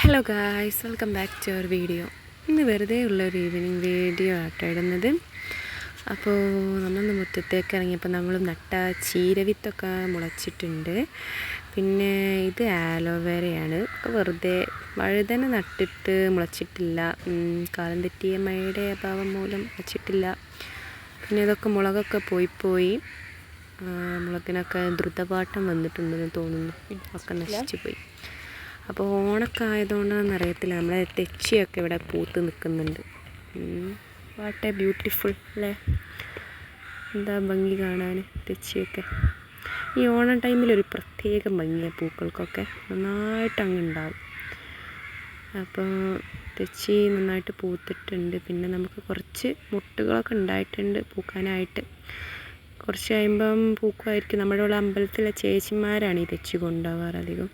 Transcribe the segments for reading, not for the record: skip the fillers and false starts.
Hello guys, welcome back to our video. ഇന്ന് വെറുതെ ഉള്ളൊരു ഈവനിങ് വീഡിയോ ആട്ടോ ഇടുന്നത്. അപ്പോൾ നമ്മളൊന്ന് മുറ്റത്തേക്ക് ഇറങ്ങിയപ്പോൾ നമ്മൾ നട്ട ചീരവിത്തൊക്കെ മുളച്ചിട്ടുണ്ട്. പിന്നെ ഇത് ആലോവേരയാണ്. ഒക്കെ വെറുതെ വഴുതന നട്ടിട്ട് മുളച്ചിട്ടില്ല. കാലം തെറ്റിയ മഴയുടെ അഭാവം മൂലം മുളച്ചിട്ടില്ല. പിന്നെ ഇതൊക്കെ മുളകൊക്കെ പോയി മുളകിനൊക്കെ ദ്രുതപാഠം വന്നിട്ടുണ്ടെന്ന് തോന്നുന്നു. ഒക്കെ നശിച്ചു പോയി. അപ്പോൾ ഓണൊക്കെ ആയതുകൊണ്ടാണെന്ന് അറിയത്തില്ല, നമ്മളെ തെച്ചിയൊക്കെ ഇവിടെ പൂത്ത് നിൽക്കുന്നുണ്ട്. വാട്ട് എ ബ്യൂട്ടിഫുൾ അല്ലേ, എന്താ ഭംഗി കാണാൻ തെച്ചിയൊക്കെ. ഈ ഓണം ടൈമിലൊരു പ്രത്യേക ഭംഗിയാണ് പൂക്കൾക്കൊക്കെ, നന്നായിട്ട് അങ്ങ് ഉണ്ടാവും. അപ്പോൾ തെച്ചി നന്നായിട്ട് പൂത്തിട്ടുണ്ട്. പിന്നെ നമുക്ക് കുറച്ച് മുട്ടുകളൊക്കെ ഉണ്ടായിട്ടുണ്ട് പൂക്കാനായിട്ട്. കുറച്ച് കഴിയുമ്പം പൂക്കുമായിരിക്കും. നമ്മുടെ ഉള്ള അമ്പലത്തിലെ ചേച്ചിമാരാണ് ഈ തെച്ചി കൊണ്ടുപോകാറ് അധികം.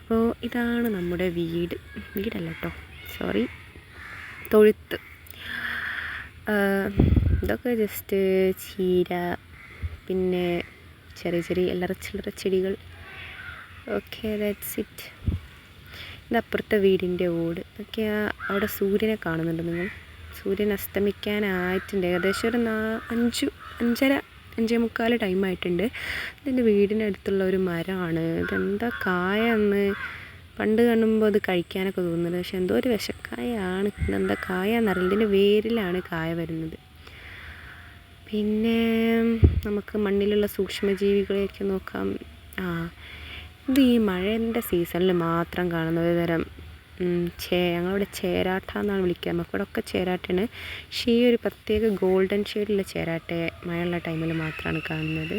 അപ്പോൾ ഇതാണ് നമ്മുടെ വീടല്ല കേട്ടോ, സോറി, തൊഴുത്ത്. ഇതൊക്കെ ജസ്റ്റ് ചീര, പിന്നെ ചെറിയ ചില്ലറ ചെടികൾ. Okay, that's it. ഇതപ്പുറത്തെ വീടിൻ്റെ ഓട്. ഓക്കെ, അവിടെ സൂര്യനെ കാണുന്നുണ്ട് നിങ്ങൾ. സൂര്യൻ അസ്തമിക്കാനായിട്ടുണ്ട്. ഏകദേശം ഒരു 5:30 ടൈമായിട്ടുണ്ട്. ഇതിൻ്റെ വീടിനടുത്തുള്ള ഒരു മരമാണ്. ഇതെന്താ കായ എന്ന് പണ്ട് കാണുമ്പോൾ അത് കഴിക്കാനൊക്കെ തോന്നുന്നത്, പക്ഷെ എന്തോ ഒരു വിഷക്കായാണ്. ഇതെന്താ കായ എന്നറിയില്ല. ഇതിൻ്റെ വേരിലാണ് കായ വരുന്നത്. പിന്നെ നമുക്ക് മണ്ണിലുള്ള സൂക്ഷ്മജീവികളെയൊക്കെ നോക്കാം. ഇത് ഈ മഴേൻ്റെ സീസണിൽ മാത്രം കാണുന്ന ഒരു തരം ഞങ്ങളിവിടെ ചേരാട്ട എന്നാണ് വിളിക്കുക. നമുക്കിവിടെ ഒക്കെ ചേരാട്ടയാണ്. പക്ഷേ ഈ ഒരു പ്രത്യേക ഗോൾഡൻ ഷെയ്ഡിലുള്ള ചേരാട്ടയെ മഴയുള്ള ടൈമിൽ മാത്രമാണ് കാണുന്നത്.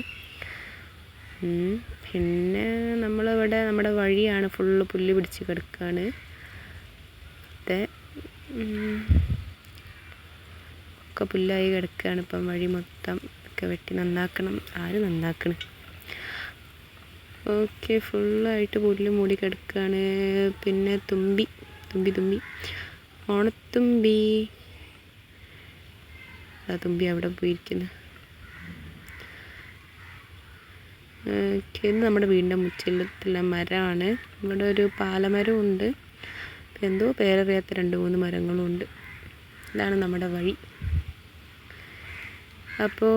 പിന്നെ നമ്മളിവിടെ നമ്മുടെ വഴിയാണ്, ഫുള്ള് പുല്ല് പിടിച്ച് കിടക്കുകയാണ്. ഒക്കെ പുല്ലായി കിടക്കുകയാണ് ഇപ്പം. വഴി മൊത്തം ഒക്കെ വെട്ടി നന്നാക്കണം. ആര് നന്നാക്കണം? ഓക്കെ, ഫുള്ളായിട്ട് പുല്ല് മൂടി കിടക്കുകയാണ്. പിന്നെ തുമ്പി ഓണത്തുമ്പി, തുമ്പി അവിടെ പോയിരിക്കുന്നു. ഇത് നമ്മുടെ വീടിൻ്റെ മുച്ചിലത്തുള്ള മരമാണ്. ഇവിടെ ഒരു പാലമരവും ഉണ്ട്. എന്തോ പേരറിയാത്ത 2-3 മരങ്ങളും ഉണ്ട്. ഇതാണ് നമ്മുടെ വഴി. അപ്പോൾ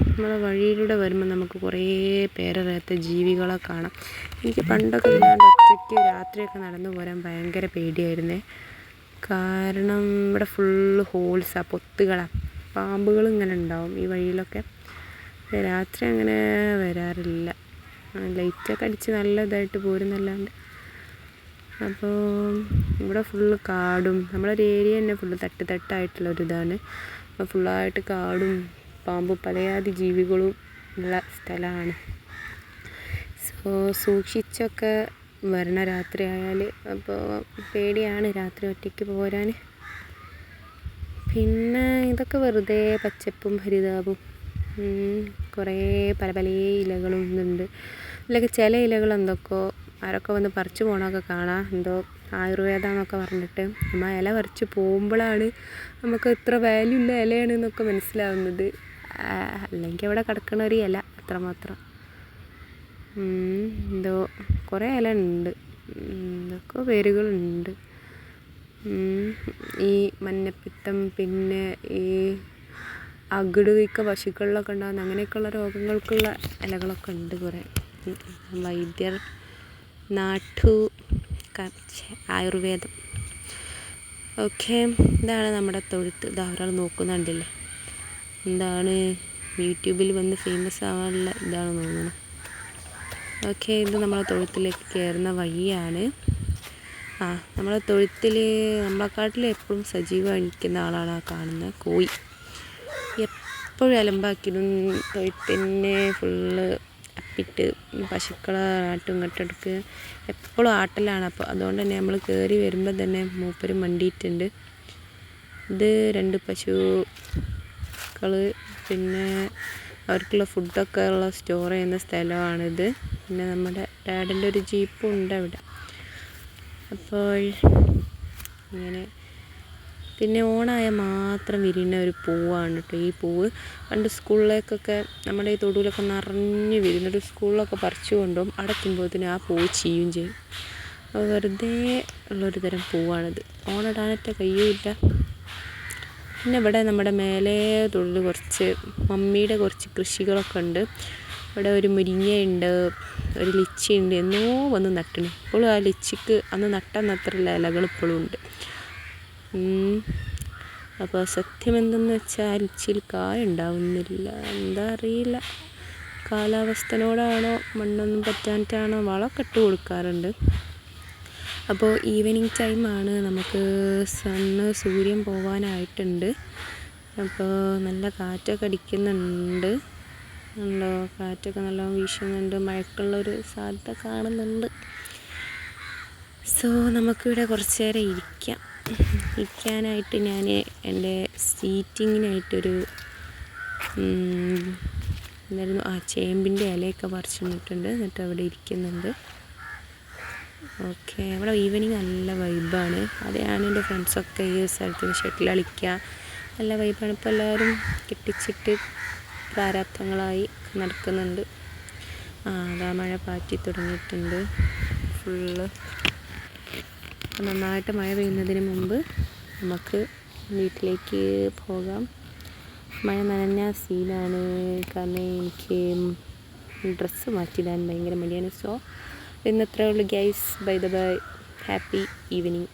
നമ്മളെ വഴിയിലൂടെ വരുമ്പോൾ നമുക്ക് കുറേ പേരറിയാത്ത ജീവികളെ കാണാം. എനിക്ക് പണ്ടൊക്കെ ഇല്ലാണ്ട് ഒറ്റയ്ക്ക് രാത്രിയൊക്കെ നടന്നു പോരാൻ ഭയങ്കര പേടിയായിരുന്നേ. കാരണം ഇവിടെ ഫുള്ള് ഹോൾസാണ്, പൊത്തുകളാണ്. പാമ്പുകൾ ഇങ്ങനെ ഉണ്ടാവും ഈ വഴിയിലൊക്കെ. രാത്രി അങ്ങനെ വരാറില്ല. ലൈറ്റൊക്കെ അടിച്ച് നല്ല ഇതായിട്ട് പോരുന്നല്ലാണ്ട്. അപ്പോൾ ഇവിടെ ഫുള്ള് കാടും, നമ്മളൊരു ഏരിയ തന്നെ ഫുള്ള് തട്ടായിട്ടുള്ളൊരിതാണ്. അപ്പോൾ ഫുള്ളായിട്ട് കാടും പാമ്പും പലയാതി ജീവികളും ഉള്ള സ്ഥലമാണ്. സൂക്ഷിച്ചൊക്കെ വരണ രാത്രി ആയാൽ. അപ്പോൾ പേടിയാണ് രാത്രി ഒറ്റയ്ക്ക് പോരാൻ. പിന്നെ ഇതൊക്കെ വെറുതെ പച്ചപ്പും ഹരിതാപും. കുറേ പല ഇലകളും ഇതുണ്ട്. ഇതിലൊക്കെ ചില ഇലകൾ എന്തൊക്കെയോ ആരൊക്കെ വന്ന് പറിച്ചു പോകണമൊക്കെ കാണാം. എന്തോ ആയുർവേദമെന്നൊക്കെ പറഞ്ഞിട്ട്. നമ്മൾ ഇല പറിച്ച് പോകുമ്പോഴാണ് നമുക്ക് ഇത്ര വാല്യൂ ഉള്ള ഇലയാണെന്നൊക്കെ മനസ്സിലാവുന്നത്. അല്ലെങ്കിൽ അവിടെ കിടക്കണ ഒരു ഇല അത്രമാത്രം. എന്തോ കുറേ ഇല ഉണ്ട്, എന്തൊക്കെ പേരുകളുണ്ട്. ഈ മഞ്ഞപ്പിത്തം, പിന്നെ ഈ അകിടുവീക്കം പശുക്കളിലൊക്കെ ഉണ്ടാകുന്ന അങ്ങനെയൊക്കെയുള്ള രോഗങ്ങൾക്കുള്ള ഇലകളൊക്കെ ഉണ്ട് കുറേ. വൈദ്യർ ആയുർവേദം. ഓക്കെ, ഇതാണ് നമ്മുടെ തൊഴുത്ത്. ഇതാ ഒരാൾ നോക്കുന്നുണ്ടല്ലേ. എന്താണ് യൂട്യൂബിൽ വന്ന് ഫേമസ് ആവാനുള്ള ഇതാണ് തോന്നുന്നത്. ഓക്കെ, ഇത് നമ്മളെ തൊഴുത്തിലേക്ക് കയറുന്ന വഴിയാണ്. നമ്മളെ തൊഴുത്തിൽ നമ്മളെക്കാട്ടിൽ എപ്പോഴും സജീവമായിരിക്കുന്ന ആളാണ് ആ കാണുന്നത്. കോഴി എപ്പോഴും അലമ്പാക്കിയിടും. തൊഴുത്തിനെ ഫുള്ള് അപ്പിട്ട് പശുക്കളെ ആട്ടും ഇങ്ങോട്ടെടുക്കുക. എപ്പോഴും ആട്ടലാണ്. അപ്പോൾ അതുകൊണ്ട് തന്നെ നമ്മൾ കയറി വരുമ്പോൾ തന്നെ മൂപ്പര് മണ്ടിയിട്ടുണ്ട്. ഇത് 2 പശുക്കൾ, പിന്നെ അവർക്കുള്ള ഫുഡൊക്കെ ഉള്ള സ്റ്റോർ ചെയ്യുന്ന സ്ഥലമാണിത്. പിന്നെ നമ്മുടെ ഡാഡിൻ്റെ ഒരു ജീപ്പും ഉണ്ട് അവിടെ. അപ്പോൾ ഇങ്ങനെ. പിന്നെ ഓണായാൽ മാത്രം വിരിയുന്ന ഒരു പൂവാണ് കേട്ടോ ഈ പൂവ്. പണ്ട് സ്കൂളിലേക്കൊക്കെ നമ്മുടെ ഈ തൊടുവിലൊക്കെ നിറഞ്ഞ് വിരിയുന്നൊരു സ്കൂളിലൊക്കെ പറിച്ചു കൊണ്ടുപോകും. അടയ്ക്കുമ്പോഴത്തേനും ആ പൂവ് ചീയും ചെയ്യും. വെറുതെ ഉള്ളൊരു തരം പൂവാണിത്. ഓണിടാനൊക്കെ കഴിയില്ല. പിന്നെ ഇവിടെ നമ്മുടെ മേലെ തൊഴിൽ കുറച്ച് മമ്മിയുടെ കുറച്ച് കൃഷികളൊക്കെ ഉണ്ട്. ഇവിടെ ഒരു മുരിങ്ങയുണ്ട്, ഒരു ലിച്ചിയുണ്ട്. എന്നോ വന്ന് നട്ടിന്. ഇപ്പോഴും ആ ലിച്ചിക്ക് അന്ന് നട്ടന്നത്രയുള്ള ഇലകൾ ഇപ്പോഴും ഉണ്ട്. അപ്പോൾ സത്യം എന്തെന്ന് വെച്ചാൽ ആ ലിച്ചിയിൽ കായ ഉണ്ടാവുന്നില്ല. എന്താ അറിയില്ല, കാലാവസ്ഥനോടാണോ മണ്ണൊന്നും പറ്റാനിട്ടാണോ വളമൊക്കെ ഇട്ട് കൊടുക്കാറുണ്ട്. അപ്പോൾ ഈവനിങ് ടൈമാണ്, നമുക്ക് സൂര്യൻ പോകാനായിട്ടുണ്ട്. അപ്പോൾ നല്ല കാറ്റൊക്കെ അടിക്കുന്നുണ്ട്. ഉണ്ടോ, കാറ്റൊക്കെ നല്ലോണം വീശുന്നുണ്ട്. മഴക്കുള്ളൊരു സാധ്യത കാണുന്നുണ്ട്. സോ നമുക്കിവിടെ കുറച്ച് നേരം ഇരിക്കാനായിട്ട് ഞാൻ എൻ്റെ സീറ്റിങ്ങിനായിട്ടൊരു എന്തായിരുന്നു ചേമ്പിൻ്റെ ഇലയൊക്കെ പറിച്ചിട്ടുണ്ട്. എന്നിട്ട് അവിടെ ഇരിക്കുന്നുണ്ട്. ഓക്കെ, അവിടെ ഈവനിങ് നല്ല വൈബാണ്. അത് ഞാനെൻ്റെ ഫ്രണ്ട്സൊക്കെ ഈ സ്ഥലത്ത് ഷട്ടിൽ കളിക്കുക, നല്ല വൈബാണ്. ഇപ്പോൾ എല്ലാവരും കെട്ടിച്ചിട്ട് പ്രാരാബ്ധങ്ങളായി നടക്കുന്നുണ്ട്. അതാ മഴ പാറ്റി തുടങ്ങിയിട്ടുണ്ട് ഫുള്ള്. നന്നായിട്ട് മഴ പെയ്യുന്നതിന് മുമ്പ് നമുക്ക് വീട്ടിലേക്ക് പോകാം. മഴ നനഞ്ഞ സീനാണ്, കാരണം എനിക്ക് ഡ്രസ്സ് മാറ്റിയിടാൻ ഭയങ്കര മടിയാണ്. സോ ഇന്നത്രേ ഉള്ളൂ guys. By the by, happy evening.